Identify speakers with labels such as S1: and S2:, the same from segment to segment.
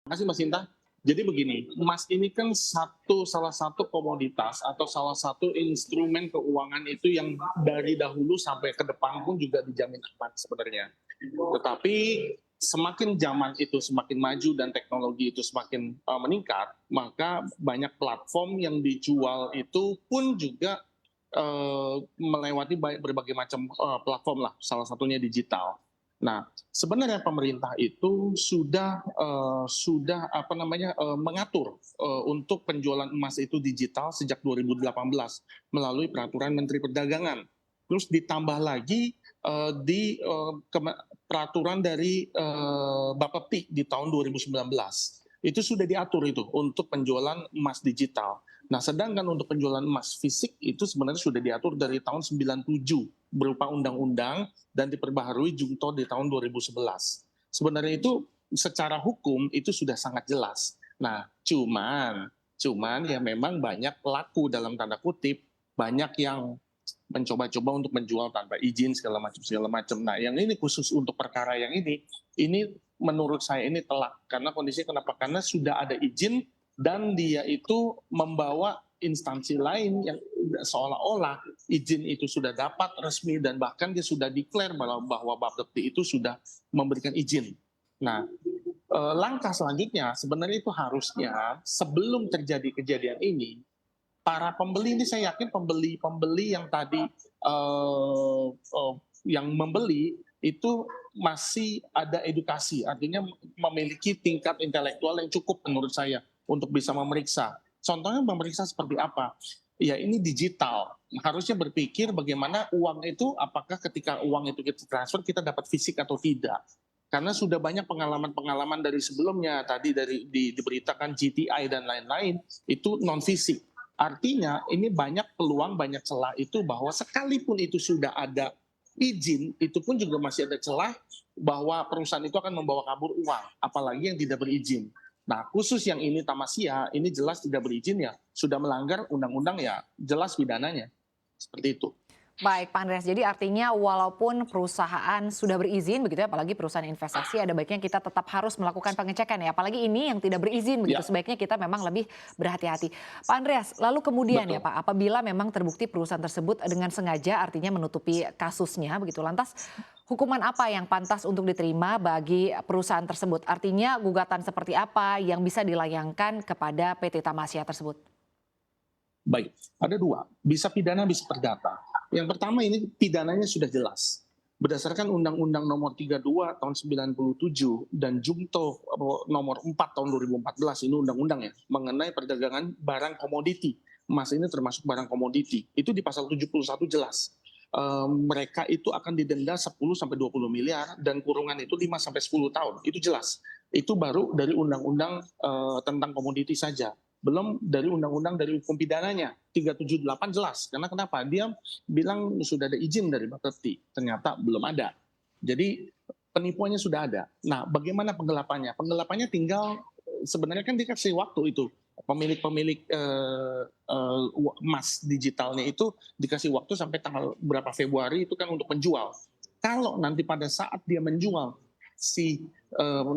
S1: Makasih Mas Sinta. Jadi begini, emas ini kan salah satu komoditas atau salah satu instrumen keuangan itu yang dari dahulu sampai ke depan pun juga dijamin aman sebenarnya. Tetapi semakin zaman itu semakin maju dan teknologi itu semakin meningkat, maka banyak platform yang dijual itu pun juga melewati berbagai macam platform lah, salah satunya digital. Nah, sebenarnya pemerintah itu sudah mengatur untuk penjualan emas itu digital sejak 2018 melalui peraturan Menteri Perdagangan. Terus ditambah lagi di peraturan dari Bapepti di tahun 2019. Itu sudah diatur itu untuk penjualan emas digital. Nah, sedangkan untuk penjualan emas fisik itu sebenarnya sudah diatur dari tahun 97 berupa undang-undang dan diperbaharui Jungto di tahun 2011. Sebenarnya itu secara hukum itu sudah sangat jelas. Nah, cuman ya memang banyak pelaku dalam tanda kutip, banyak yang mencoba-coba untuk menjual tanpa izin segala macam. Nah, yang ini khusus untuk perkara yang ini menurut saya ini telak karena kondisinya kenapa? Karena sudah ada izin dan dia itu membawa instansi lain yang seolah-olah izin itu sudah dapat resmi dan bahkan dia sudah declare bahwa Bapepti itu sudah memberikan izin. Nah, langkah selanjutnya sebenarnya itu harusnya sebelum terjadi kejadian ini, para pembeli ini saya yakin pembeli yang tadi yang membeli itu masih ada edukasi, artinya memiliki tingkat intelektual yang cukup menurut saya untuk bisa memeriksa. Contohnya memeriksa seperti apa? Ya ini digital, harusnya berpikir bagaimana uang itu, apakah ketika uang itu kita transfer kita dapat fisik atau tidak. Karena sudah banyak pengalaman-pengalaman dari sebelumnya, tadi diberitakan GTI dan lain-lain, itu non fisik. Artinya ini banyak peluang, banyak celah itu bahwa sekalipun itu sudah ada izin, itu pun juga masih ada celah bahwa perusahaan itu akan membawa kabur uang, apalagi yang tidak berizin. Nah, khusus yang ini Tamasya, ini jelas tidak berizin ya, sudah melanggar undang-undang ya, jelas pidananya. Seperti itu.
S2: Baik, Pak Andreas. Jadi artinya walaupun perusahaan sudah berizin begitu ya, apalagi perusahaan investasi, ada baiknya kita tetap harus melakukan pengecekan ya. Apalagi ini yang tidak berizin begitu,
S1: Ya,
S2: sebaiknya kita memang lebih berhati-hati. Pak Andreas, lalu kemudian ya
S1: betul.
S2: Pak, apabila memang terbukti perusahaan tersebut dengan sengaja artinya menutupi kasusnya begitu, lantas hukuman apa yang pantas untuk diterima bagi perusahaan tersebut? Artinya gugatan seperti apa yang bisa dilayangkan kepada PT Tamasya tersebut?
S1: Baik, ada dua, bisa pidana, bisa perdata. Yang pertama ini pidananya sudah jelas. Berdasarkan Undang-Undang Nomor 32 Tahun 97 dan Jungto Nomor 4 Tahun 2014, ini undang-undang ya, mengenai perdagangan barang komoditi. Emas ini termasuk barang komoditi. Itu di pasal 71 jelas. Mereka itu akan didenda 10 sampai 20 miliar dan kurungan itu 5 sampai 10 tahun. Itu jelas. Itu baru dari undang-undang tentang komoditi saja, belum dari undang-undang dari hukum pidananya 378 jelas. Karena kenapa? Dia bilang sudah ada izin dari Bapepti, ternyata belum ada. Jadi penipuannya sudah ada. Nah, bagaimana penggelapannya? Penggelapannya tinggal sebenarnya kan dikasih waktu itu, pemilik emas digitalnya itu dikasih waktu sampai tanggal berapa Februari itu kan untuk menjual. Kalau nanti pada saat dia menjual, si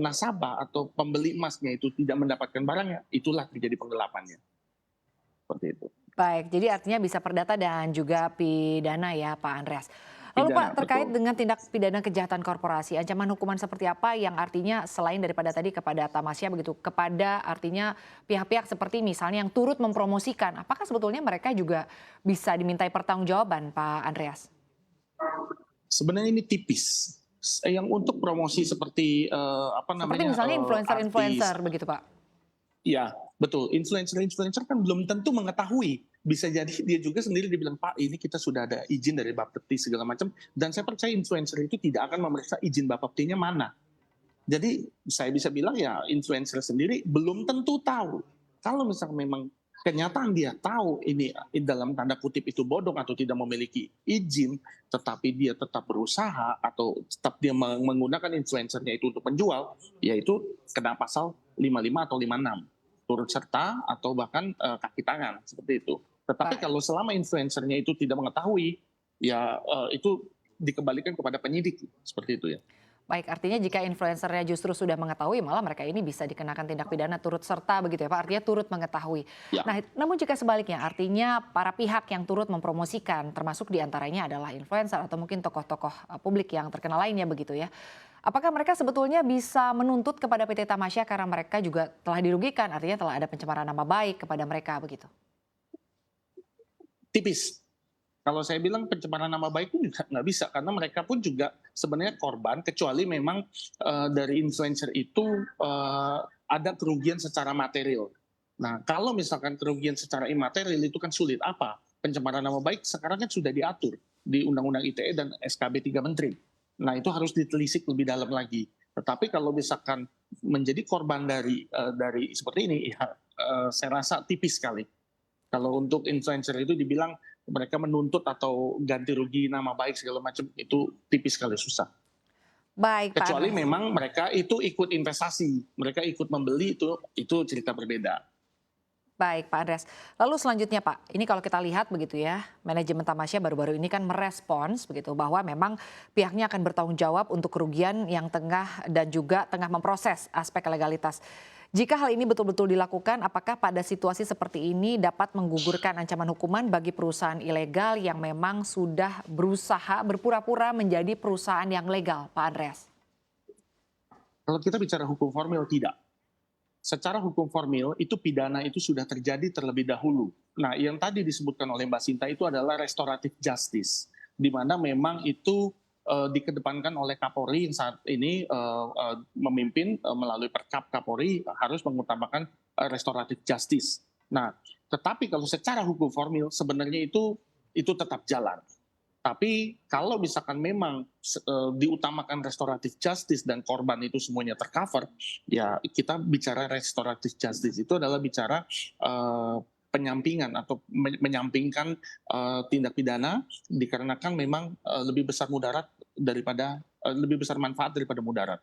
S1: nasabah atau pembeli emasnya itu tidak mendapatkan barangnya, itulah terjadi penggelapannya. Seperti itu.
S2: Baik, jadi artinya bisa perdata dan juga pidana ya Pak Andreas. Lalu Pak,
S1: Pidana,
S2: terkait
S1: betul.
S2: dengan tindak pidana kejahatan korporasi, ancaman hukuman seperti apa yang artinya selain daripada tadi kepada Tamasya begitu, kepada artinya pihak-pihak seperti misalnya yang turut mempromosikan, apakah sebetulnya mereka juga bisa dimintai pertanggungjawaban Pak Andreas?
S1: Sebenarnya ini tipis. Yang untuk promosi seperti
S2: Seperti misalnya
S1: artis.
S2: influencer-influencer begitu Pak?
S1: Ya, betul. Influencer-influencer kan belum tentu mengetahui. Bisa jadi dia juga sendiri dibilang, Pak, ini kita sudah ada izin dari Bapepti segala macam. Dan saya percaya influencer itu tidak akan memeriksa izin Bapeptinya mana. Jadi saya bisa bilang ya influencer sendiri belum tentu tahu. Kalau misalnya memang kenyataan dia tahu ini dalam tanda kutip itu bodong atau tidak memiliki izin, tetapi dia tetap berusaha atau tetap dia menggunakan influencernya itu untuk menjual, yaitu kena pasal 55 atau 56, turut serta atau bahkan kaki tangan seperti itu. Tetapi
S2: Baik.
S1: kalau selama influencernya itu tidak mengetahui, ya itu dikembalikan kepada penyidik seperti itu ya.
S2: Baik, artinya jika influencernya justru sudah mengetahui, malah mereka ini bisa dikenakan tindak pidana turut serta begitu ya Pak, artinya turut mengetahui.
S1: Ya.
S2: Nah, namun jika sebaliknya, artinya para pihak yang turut mempromosikan, termasuk diantaranya adalah influencer atau mungkin tokoh-tokoh publik yang terkenal lainnya begitu ya. Apakah mereka sebetulnya bisa menuntut kepada PT Tamasya karena mereka juga telah dirugikan, artinya telah ada pencemaran nama baik kepada mereka begitu?
S1: Tipis. Kalau saya bilang pencemaran nama baik pun juga nggak bisa, karena mereka pun juga sebenarnya korban, kecuali memang dari influencer itu ada kerugian secara material. Nah, kalau misalkan kerugian secara imaterial itu kan sulit. Apa? Pencemaran nama baik sekarang kan sudah diatur di Undang-Undang ITE dan SKB 3 Menteri. Nah, itu harus ditelisik lebih dalam lagi. Tetapi kalau misalkan menjadi korban dari seperti ini, ya saya rasa tipis sekali. Kalau untuk influencer itu dibilang mereka menuntut atau ganti rugi nama baik segala macam, itu tipis sekali, susah.
S2: Baik Pak
S1: Kecuali
S2: Andreas.
S1: memang mereka itu ikut investasi, mereka ikut membeli, itu cerita berbeda.
S2: Baik Pak Andreas. Lalu selanjutnya Pak, ini kalau kita lihat begitu ya, manajemen Tamasya baru-baru ini kan merespons begitu bahwa memang pihaknya akan bertanggung jawab untuk kerugian yang tengah dan juga tengah memproses aspek legalitas. Jika hal ini betul-betul dilakukan, apakah pada situasi seperti ini dapat menggugurkan ancaman hukuman bagi perusahaan ilegal yang memang sudah berusaha berpura-pura menjadi perusahaan yang legal, Pak Andreas?
S1: Kalau kita bicara hukum formil, tidak. Secara hukum formil, itu pidana itu sudah terjadi terlebih dahulu. Nah, yang tadi disebutkan oleh Mbak Sinta itu adalah restoratif justice, di mana memang itu dikedepankan oleh Kapolri yang saat ini memimpin melalui Perkap Kapolri harus mengutamakan restoratif justice. Nah, tetapi kalau secara hukum formil sebenarnya itu tetap jalan. Tapi kalau misalkan memang diutamakan restoratif justice dan korban itu semuanya tercover, ya kita bicara restoratif justice itu adalah bicara penyampingan atau menyampingkan tindak pidana dikarenakan memang lebih besar mudarat daripada lebih besar manfaat daripada mudarat.